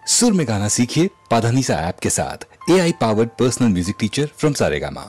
सुर में गाना सीखिए पाधानीसा ऐप के साथ। AI powered personal music teacher from Saregama.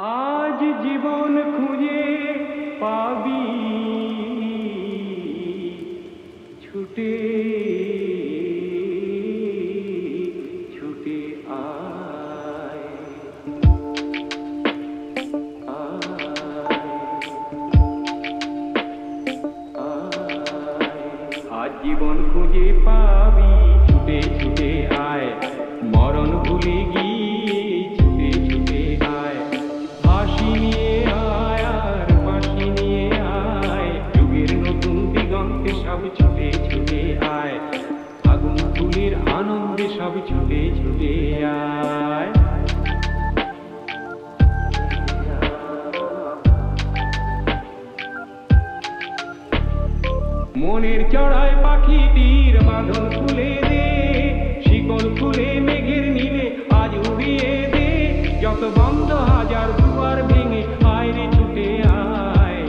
आज जीवन खुঁজে পাবি ছুটে ছুটে আয় আজ জীবন খুঁজে পাবি ছুটে ছুটে আয় মরণ ভুলে গিয়ে ছুটে ছুটে আয় আগুন ফুলের আনন্দে সব ছুটে ছুটে আয় মনের চড়ায় পাখিটির বাঁধন খুলে দে শিকল খুলে মেঘের নীলে আজ উড়িয়ে দে যত বন্ধ হাজার দুয়ার ভেঙে আয় রে ছুটে আয়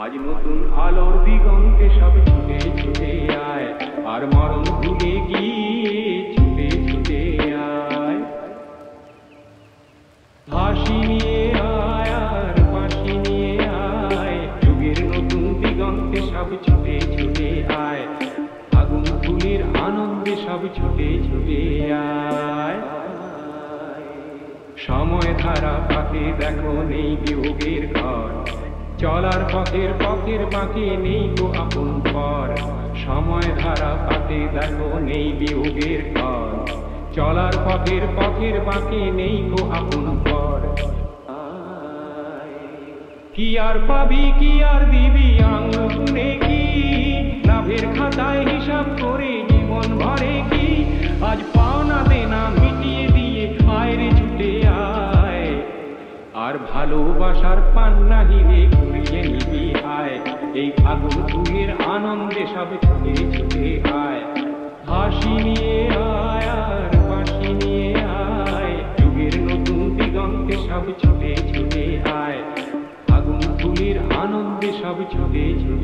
আজ নতুন আলোর দিগন্তে সব ছুটে ছুটে আয় আর মরণ ভুলে গিয়ে ছুটে ছুটে আয় হাসি নিয়ে আয় আর বাঁশি নিয়ে আয় যুগের নতুন দিগন্তে সব ছুটে ছুটে আয় আগুন ফুলের আনন্দে সব ছুটে ছুটে আয় সময় ধারা পাকে দেখো নেই বিয়োগের ঘর চলার পথের বাঁকে নেই গো আপন পর সময় ধারা পাতে দেখো নেই বিয়োগের ঘর চলার পথের বাঁকে নেই গো আপন পর কি আর পাবি কি আর দিবি আঙুল গুনে কি লাভের খাতায় হিসাব করে জীবন ভরে কি আজ পাওনা দেনা মিটিয়ে দিয়ে আয় রে ছুটে আয় আর ভালোবাসার পান্না হিরে ঘুরিয়ে নিবি আয় এই আগুন ফুলের আনন্দে সব ছুটে ছুটে আয় হাসি নিয়ে আয় আর বাঁশি নিয়ে আয় যুগের নতুন দিগন্তে সব ছুটে ছুটে আয় আগুন ফুলের আনন্দে সব ছুটে ছুটে